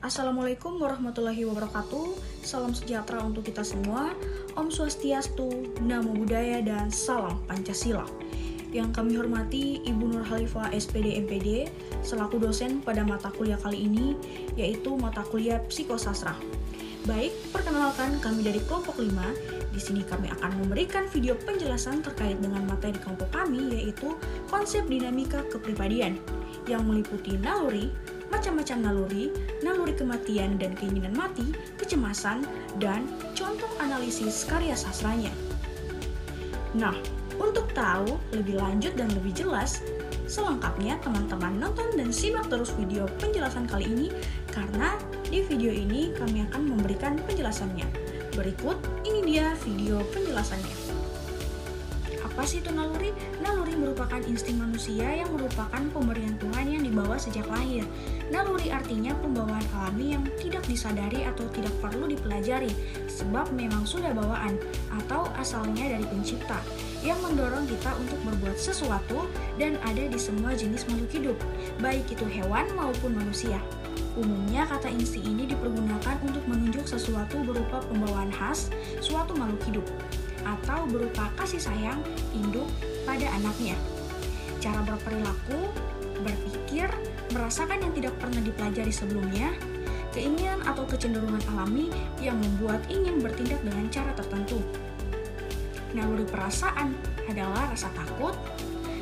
Assalamualaikum warahmatullahi wabarakatuh. Salam sejahtera untuk kita semua. Om Swastiastu, Namo Buddhaya, dan Salam Pancasila. Yang kami hormati Ibu Nur Khalifah SPD MPD selaku dosen pada mata kuliah kali ini, yaitu mata kuliah Psikosastra. Baik, perkenalkan kami dari kelompok 5. Di sini kami akan memberikan video penjelasan terkait dengan materi kelompok kami, yaitu konsep dinamika kepribadian yang meliputi naluri, macam-macam naluri, naluri kematian dan keinginan mati, kecemasan, dan contoh analisis karya sastranya. Nah, untuk tahu lebih lanjut dan lebih jelas, selengkapnya teman-teman nonton dan simak terus video penjelasan kali ini, karena di video ini kami akan memberikan penjelasannya. Berikut, ini dia video penjelasannya. Apa sih itu naluri? Naluri merupakan insting manusia yang merupakan pemberian Tuhan yang dibawa sejak lahir. Naluri artinya pembawaan alami yang tidak disadari atau tidak perlu dipelajari, sebab memang sudah bawaan atau asalnya dari pencipta, yang mendorong kita untuk berbuat sesuatu dan ada di semua jenis makhluk hidup, baik itu hewan maupun manusia. Umumnya kata insting ini dipergunakan untuk menunjuk sesuatu berupa pembawaan khas suatu makhluk hidup, atau berupa kasih sayang induk pada anaknya. Cara berperilaku, berpikir, merasakan yang tidak pernah dipelajari sebelumnya, keinginan atau kecenderungan alami yang membuat ingin bertindak dengan cara tertentu. Naluri perasaan adalah rasa takut,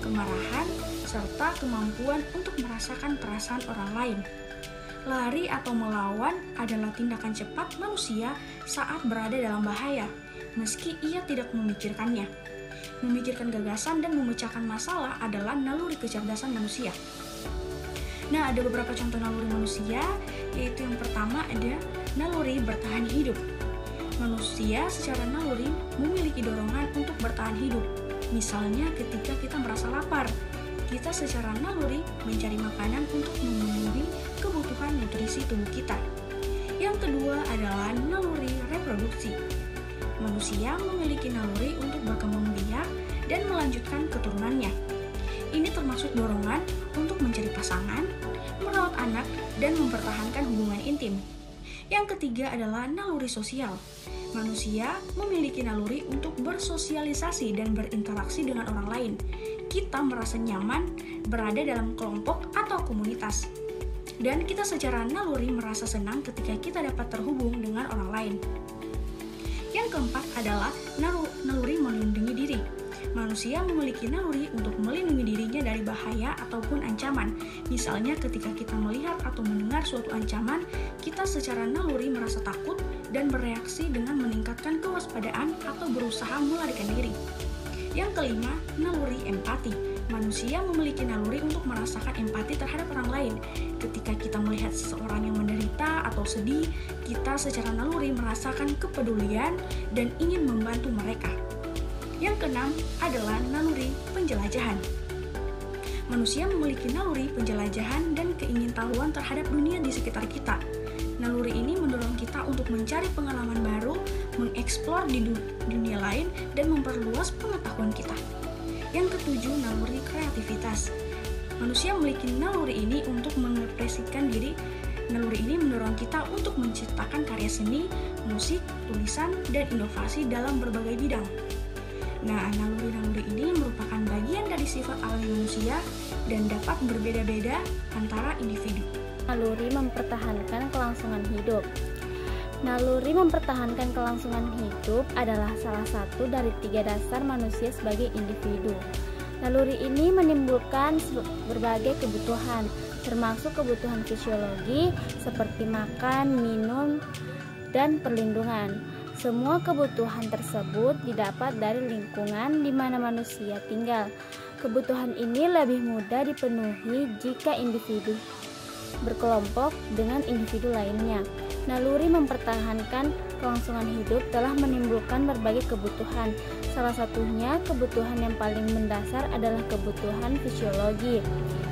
kemarahan, serta kemampuan untuk merasakan perasaan orang lain. Lari atau melawan adalah tindakan cepat manusia saat berada dalam bahaya, meski ia tidak memikirkannya. Memikirkan gagasan dan memecahkan masalah adalah naluri kecerdasan manusia. Nah, ada beberapa contoh naluri manusia, yaitu yang pertama ada naluri bertahan hidup. Manusia secara naluri memiliki dorongan untuk bertahan hidup. Misalnya ketika kita merasa lapar, kita secara naluri mencari makanan untuk memenuhi kebutuhan nutrisi tubuh kita. Yang kedua adalah naluri reproduksi. Manusia memiliki naluri untuk berkembang biak dan melanjutkan keturunannya. Ini termasuk dorongan untuk mencari pasangan, merawat anak, dan mempertahankan hubungan intim. Yang ketiga adalah naluri sosial. Manusia memiliki naluri untuk bersosialisasi dan berinteraksi dengan orang lain. Kita merasa nyaman berada dalam kelompok atau komunitas. Dan kita secara naluri merasa senang ketika kita dapat terhubung dengan orang lain. Yang keempat adalah naluri melindungi diri. Manusia memiliki naluri untuk melindungi dirinya dari bahaya ataupun ancaman. Misalnya ketika kita melihat atau mendengar suatu ancaman, kita secara naluri merasa takut dan bereaksi dengan meningkatkan kewaspadaan atau berusaha melarikan diri. Yang kelima, naluri empati. Manusia memiliki naluri untuk merasakan empati terhadap orang lain. Ketika kita melihat seseorang yang menderita atau sedih, kita secara naluri merasakan kepedulian dan ingin membantu mereka. Yang keenam adalah naluri penjelajahan. Manusia memiliki naluri penjelajahan dan keingintahuan terhadap dunia di sekitar kita. Naluri ini mendorong kita untuk mencari pengalaman baru, mengeksplor di dunia lain, dan memperluas pengetahuan kita. Yang ketujuh, naluri kreativitas. Manusia memiliki naluri ini untuk mengekspresikan diri. Naluri ini mendorong kita untuk menciptakan karya seni, musik, tulisan, dan inovasi dalam berbagai bidang. Nah, naluri-naluri ini merupakan bagian dari sifat alami manusia dan dapat berbeda-beda antara individu. Naluri mempertahankan kelangsungan hidup. Naluri mempertahankan kelangsungan hidup adalah salah satu dari 3 dasar manusia sebagai individu. Naluri ini menimbulkan berbagai kebutuhan, termasuk kebutuhan fisiologi seperti makan, minum, dan perlindungan. Semua kebutuhan tersebut didapat dari lingkungan di mana manusia tinggal. Kebutuhan ini lebih mudah dipenuhi jika individu berkelompok dengan individu lainnya. Naluri mempertahankan kelangsungan hidup telah menimbulkan berbagai kebutuhan. Salah satunya kebutuhan yang paling mendasar adalah kebutuhan fisiologi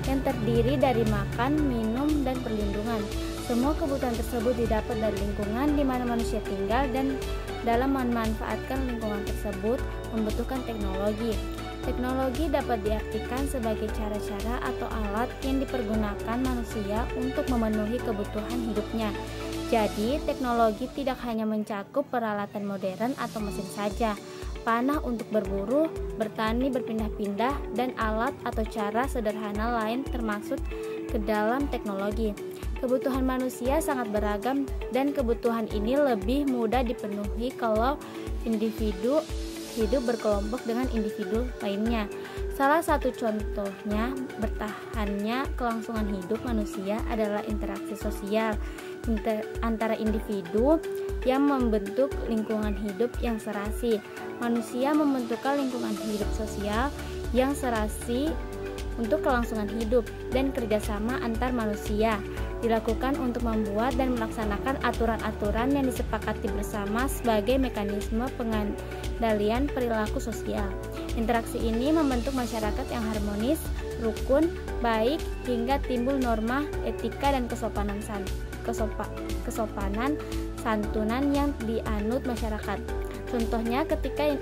yang terdiri dari makan, minum, dan perlindungan. Semua kebutuhan tersebut didapat dari lingkungan di mana manusia tinggal, dan dalam memanfaatkan lingkungan tersebut membutuhkan teknologi. Teknologi dapat diartikan sebagai cara-cara atau alat yang dipergunakan manusia untuk memenuhi kebutuhan hidupnya. Jadi, teknologi tidak hanya mencakup peralatan modern atau mesin saja, panah untuk berburu, bertani berpindah-pindah, dan alat atau cara sederhana lain termasuk ke dalam teknologi. Kebutuhan manusia sangat beragam dan kebutuhan ini lebih mudah dipenuhi kalau individu hidup berkelompok dengan individu lainnya. Salah satu contohnya bertahannya kelangsungan hidup manusia adalah interaksi sosial antara individu yang membentuk lingkungan hidup yang serasi. Manusia membentukkan lingkungan hidup sosial yang serasi untuk kelangsungan hidup, dan kerjasama antar manusia dilakukan untuk membuat dan melaksanakan aturan-aturan yang disepakati bersama sebagai mekanisme pengendalian perilaku sosial. Interaksi ini membentuk masyarakat yang harmonis, rukun, baik, hingga timbul norma, etika, dan kesopanan santunan yang dianut masyarakat. Contohnya ketika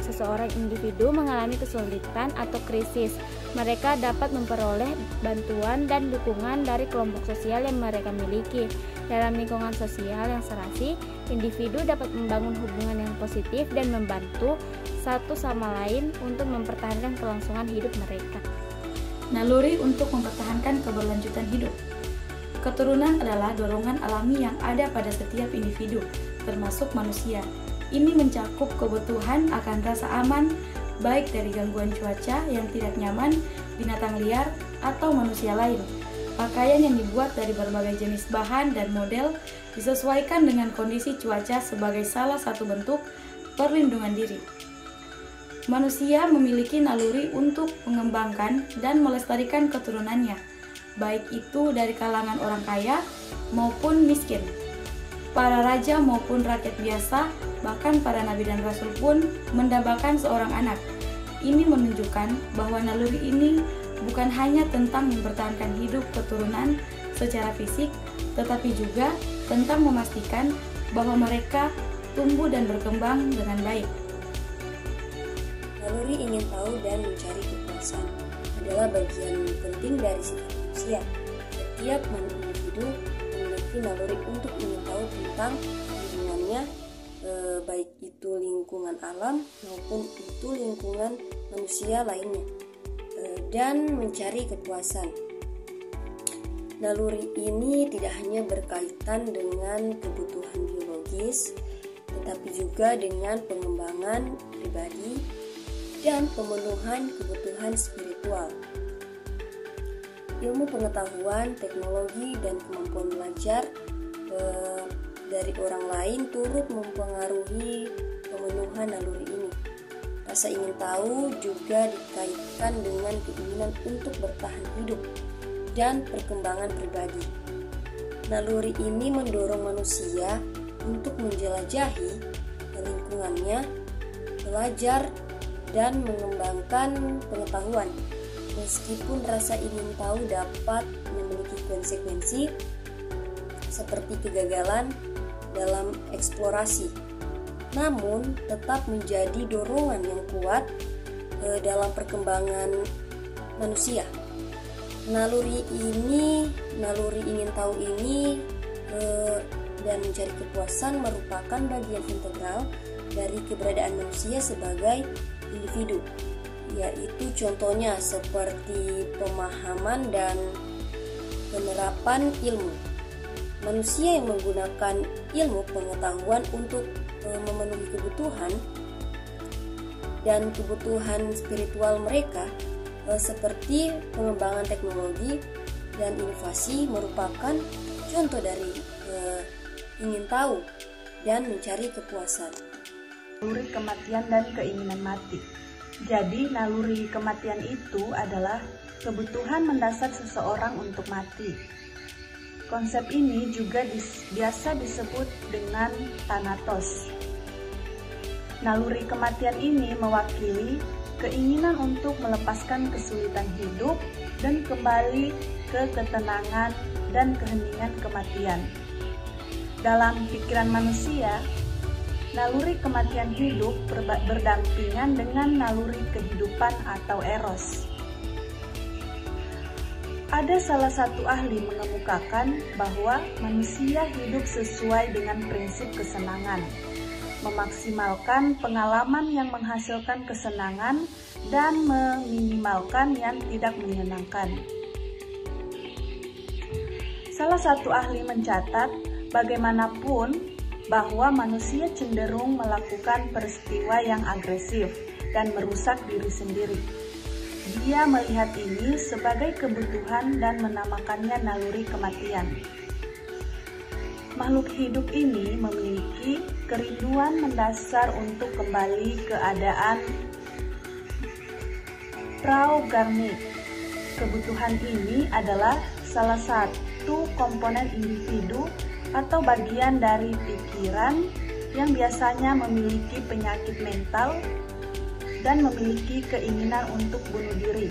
seseorang individu mengalami kesulitan atau krisis, mereka dapat memperoleh bantuan dan dukungan dari kelompok sosial yang mereka miliki. Dalam lingkungan sosial yang serasi, individu dapat membangun hubungan yang positif dan membantu satu sama lain untuk mempertahankan kelangsungan hidup mereka. Naluri untuk mempertahankan keberlanjutan hidup. Keturunan adalah dorongan alami yang ada pada setiap individu, termasuk manusia. Ini mencakup kebutuhan akan rasa aman, baik dari gangguan cuaca yang tidak nyaman, binatang liar, atau manusia lain. Pakaian yang dibuat dari berbagai jenis bahan dan model disesuaikan dengan kondisi cuaca sebagai salah satu bentuk perlindungan diri. Manusia memiliki naluri untuk mengembangkan dan melestarikan keturunannya, baik itu dari kalangan orang kaya maupun miskin, para raja maupun rakyat biasa, bahkan para nabi dan rasul pun mendambakan seorang anak. Ini menunjukkan bahwa naluri ini bukan hanya tentang mempertahankan hidup keturunan secara fisik, tetapi juga tentang memastikan bahwa mereka tumbuh dan berkembang dengan baik. Naluri ingin tahu dan mencari kepuasan adalah bagian penting dari sifat manusia. Setiap individu memiliki naluri untuk ingin tahu tentang lingkungannya, baik itu lingkungan alam maupun itu lingkungan manusia lainnya, dan mencari kepuasan. Naluri ini tidak hanya berkaitan dengan kebutuhan biologis, tetapi juga dengan pengembangan pribadi dan pemenuhan kebutuhan spiritual. Ilmu pengetahuan, teknologi, dan kemampuan belajar dari orang lain turut mempengaruhi pemenuhan naluri ini. Rasa ingin tahu juga dikaitkan dengan keinginan untuk bertahan hidup dan perkembangan pribadi. Naluri ini mendorong manusia untuk menjelajahi lingkungannya, belajar, dan mengembangkan pengetahuan. Meskipun rasa ingin tahu dapat memiliki konsekuensi seperti kegagalan dalam eksplorasi, namun tetap menjadi dorongan yang kuat dalam perkembangan manusia. Naluri ingin tahu ini dan mencari kepuasan merupakan bagian integral dari keberadaan manusia sebagai individu, yaitu contohnya seperti pemahaman dan penerapan ilmu. Manusia yang menggunakan ilmu pengetahuan untuk memenuhi kebutuhan dan kebutuhan spiritual mereka, seperti pengembangan teknologi dan inovasi, merupakan contoh dari ingin tahu dan mencari kepuasan. Naluri kematian dan keinginan mati. Jadi naluri kematian itu adalah kebutuhan mendasar seseorang untuk mati. Konsep ini juga biasa disebut dengan thanatos. Naluri kematian ini mewakili keinginan untuk melepaskan kesulitan hidup dan kembali ke ketenangan dan keheningan kematian. Dalam pikiran manusia, naluri kematian hidup berdampingan dengan naluri kehidupan atau eros. Ada salah satu ahli mengemukakan bahwa manusia hidup sesuai dengan prinsip kesenangan, memaksimalkan pengalaman yang menghasilkan kesenangan dan meminimalkan yang tidak menyenangkan. Salah satu ahli mencatat, bagaimanapun bahwa manusia cenderung melakukan peristiwa yang agresif dan merusak diri sendiri. Dia melihat ini sebagai kebutuhan dan menamakannya naluri kematian. Makhluk hidup ini memiliki kerinduan mendasar untuk kembali ke keadaan praugarnik. Kebutuhan ini adalah salah satu komponen individu atau bagian dari pikiran yang biasanya memiliki penyakit mental dan memiliki keinginan untuk bunuh diri.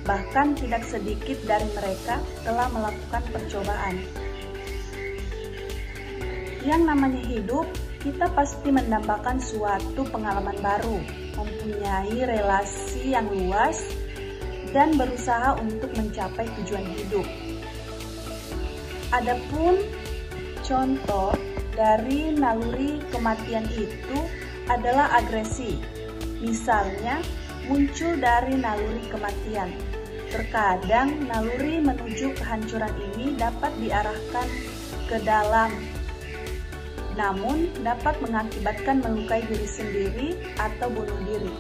Bahkan tidak sedikit dari mereka telah melakukan percobaan. Yang namanya hidup, kita pasti mendambakan suatu pengalaman baru, mempunyai relasi yang luas, dan berusaha untuk mencapai tujuan hidup. Adapun contoh dari naluri kematian itu adalah agresi. Misalnya, muncul dari naluri kematian. Terkadang naluri menuju kehancuran ini dapat diarahkan ke dalam, namun dapat mengakibatkan melukai diri sendiri atau bunuh diri.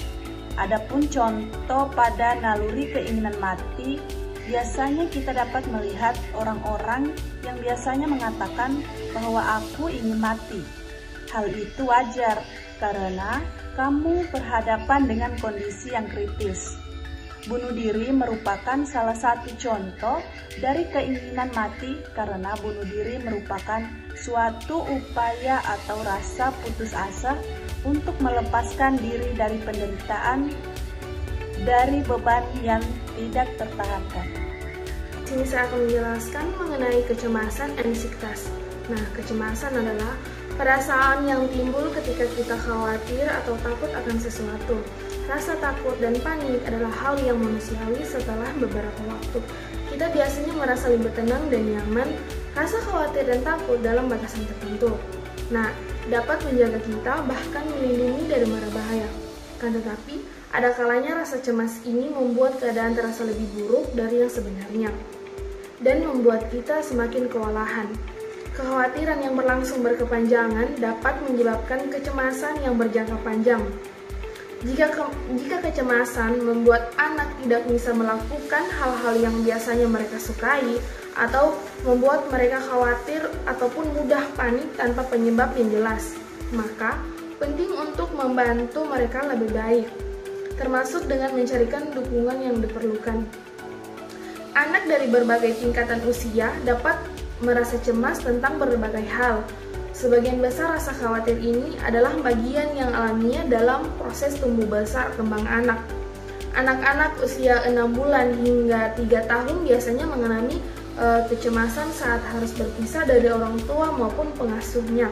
Adapun contoh pada naluri keinginan mati, biasanya kita dapat melihat orang-orang yang biasanya mengatakan bahwa aku ingin mati. Hal itu wajar karena kamu berhadapan dengan kondisi yang kritis. Bunuh diri merupakan salah satu contoh dari keinginan mati karena bunuh diri merupakan suatu upaya atau rasa putus asa untuk melepaskan diri dari penderitaan, dari beban yang tidak tertahankan. Sini saya akan menjelaskan mengenai kecemasan dan anxietas. Nah, kecemasan adalah perasaan yang timbul ketika kita khawatir atau takut akan sesuatu. Rasa takut dan panik adalah hal yang manusiawi setelah beberapa waktu. Kita biasanya merasa lebih tenang dan nyaman, rasa khawatir dan takut dalam batasan tertentu. Nah, dapat menjaga kita bahkan melindungi dari mara bahaya. Kan tetapi, ada kalanya rasa cemas ini membuat keadaan terasa lebih buruk dari yang sebenarnya dan membuat kita semakin kewalahan. Kekhawatiran yang berlangsung berkepanjangan dapat menyebabkan kecemasan yang berjangka panjang. Jika kecemasan membuat anak tidak bisa melakukan hal-hal yang biasanya mereka sukai, atau membuat mereka khawatir ataupun mudah panik tanpa penyebab yang jelas, maka penting untuk membantu mereka lebih baik, termasuk dengan mencarikan dukungan yang diperlukan. Anak dari berbagai tingkatan usia dapat merasa cemas tentang berbagai hal. Sebagian besar rasa khawatir ini adalah bagian yang alamiah dalam proses tumbuh besar kembang anak. Anak-anak usia 6 bulan hingga 3 tahun biasanya mengalami kecemasan saat harus berpisah dari orang tua maupun pengasuhnya.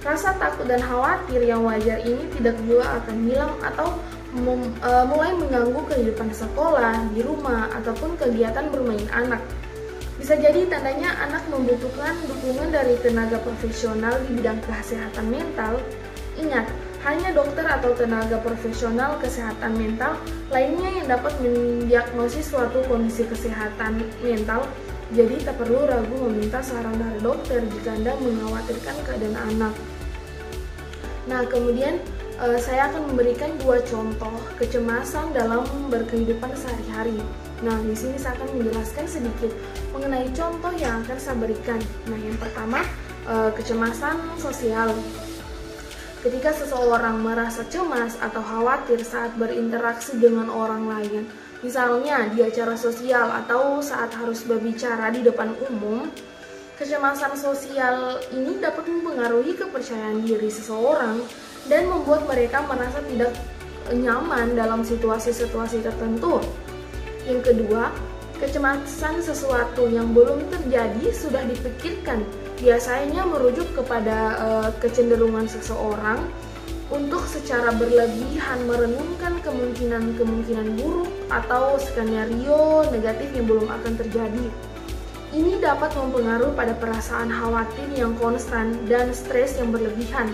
Rasa takut dan khawatir yang wajar ini tidak juga akan hilang atau mulai mengganggu kehidupan sekolah, di rumah, ataupun kegiatan bermain anak. Bisa jadi tandanya anak membutuhkan dukungan dari tenaga profesional di bidang kesehatan mental. Ingat, hanya dokter atau tenaga profesional kesehatan mental lainnya yang dapat mendiagnosis suatu kondisi kesehatan mental. Jadi tak perlu ragu meminta saran dari dokter jika Anda mengkhawatirkan keadaan anak. Nah, kemudian saya akan memberikan 2 contoh kecemasan dalam berkehidupan sehari-hari. Nah, di sini saya akan menjelaskan sedikit mengenai contoh yang akan saya berikan. Nah, yang pertama, kecemasan sosial. Ketika seseorang merasa cemas atau khawatir saat berinteraksi dengan orang lain, misalnya di acara sosial atau saat harus berbicara di depan umum, kecemasan sosial ini dapat mempengaruhi kepercayaan diri seseorang dan membuat mereka merasa tidak nyaman dalam situasi-situasi tertentu. Yang kedua, Kecemasan sesuatu yang belum terjadi sudah dipikirkan, biasanya merujuk kepada kecenderungan seseorang untuk secara berlebihan merenungkan kemungkinan-kemungkinan buruk atau skenario negatif yang belum akan terjadi. Ini dapat mempengaruhi pada perasaan khawatir yang konstan dan stres yang berlebihan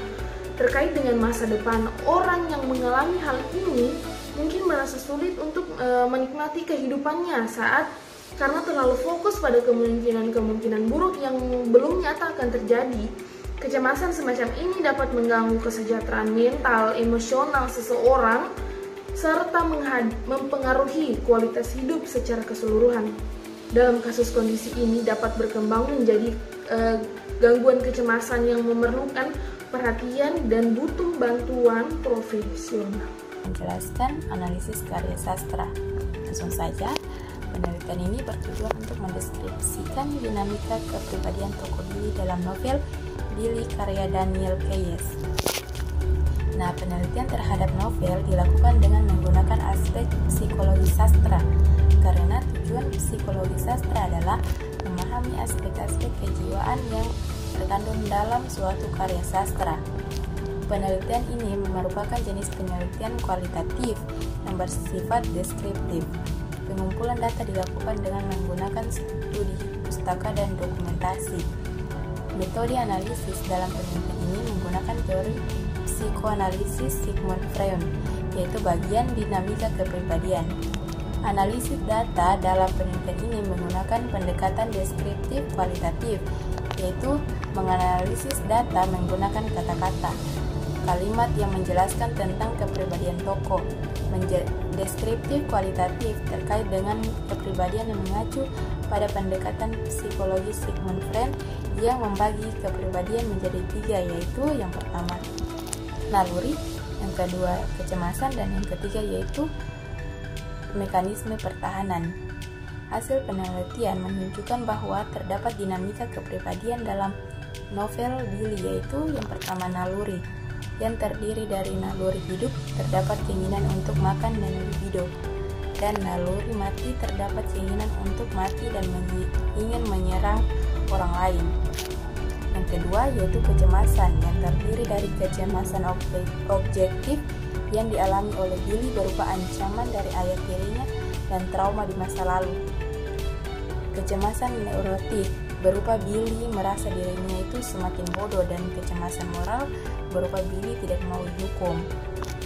terkait dengan masa depan. Orang yang mengalami hal ini mungkin merasa sulit untuk menikmati kehidupannya karena terlalu fokus pada kemungkinan-kemungkinan buruk yang belum nyata akan terjadi. Kecemasan semacam ini dapat mengganggu kesejahteraan mental, emosional seseorang, serta mempengaruhi kualitas hidup secara keseluruhan. Dalam kasus kondisi ini dapat berkembang menjadi gangguan kecemasan yang memerlukan perhatian dan butuh bantuan profesional. Menjelaskan analisis karya sastra. Langsung saja, penelitian ini bertujuan untuk mendeskripsikan dinamika kepribadian tokoh Billy dalam novel Billy karya Daniel Keyes. Nah, penelitian terhadap novel dilakukan dengan menggunakan aspek psikologi sastra, karena tujuan psikologi sastra adalah memahami aspek-aspek kejiwaan yang terkandung dalam suatu karya sastra. Penelitian ini merupakan jenis penelitian kualitatif yang bersifat deskriptif. Pengumpulan data dilakukan dengan menggunakan studi pustaka dan dokumentasi. Metode analisis dalam penelitian ini menggunakan teori psikoanalisis Sigmund Freud, yaitu bagian dinamika kepribadian. Analisis data dalam penelitian ini menggunakan pendekatan deskriptif kualitatif, yaitu menganalisis data menggunakan kata-kata, kalimat yang menjelaskan tentang kepribadian tokoh. Deskriptif kualitatif terkait dengan kepribadian yang mengacu pada pendekatan psikologi Sigmund Freud yang membagi kepribadian menjadi 3, yaitu yang pertama naluri, yang kedua kecemasan, dan yang ketiga yaitu mekanisme pertahanan. Hasil penelitian menunjukkan bahwa terdapat dinamika kepribadian dalam novel Billy, yaitu yang pertama naluri, yang terdiri dari naluri hidup, terdapat keinginan untuk makan dan libido, dan naluri mati, terdapat keinginan untuk mati dan ingin menyerang orang lain. Yang kedua yaitu kecemasan, yang terdiri dari kecemasan objektif yang dialami oleh Billy berupa ancaman dari ayah tirinya dan trauma di masa lalu. Kecemasan neurotik berupa Billy merasa dirinya itu semakin bodoh, dan kecemasan moral berupa Billy tidak mau dihukum.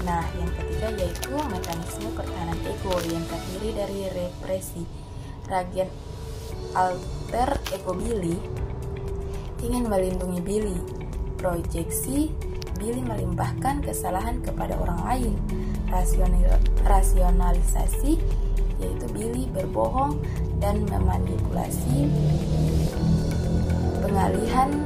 Nah, yang ketiga yaitu mekanisme pertahanan ego yang terdiri dari represi. Ragien alter ego Billy ingin melindungi Billy. Proyeksi Billy melimpahkan kesalahan kepada orang lain. Rasionalisasi yaitu Billy berbohong dan memanipulasi. Pengalihan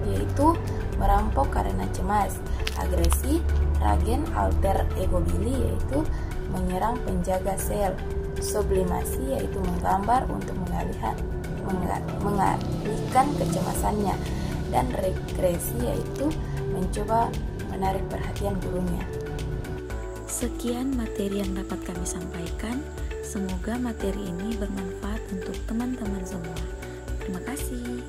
yaitu merampok karena cemas. Agresi, ragen alter ego Billy yaitu menyerang penjaga sel. Sublimasi yaitu menggambar untuk mengalihkan kecemasannya, dan regresi yaitu mencoba menarik perhatian gurunya. Sekian materi yang dapat kami sampaikan. Semoga materi ini bermanfaat untuk teman-teman semua. Terima kasih.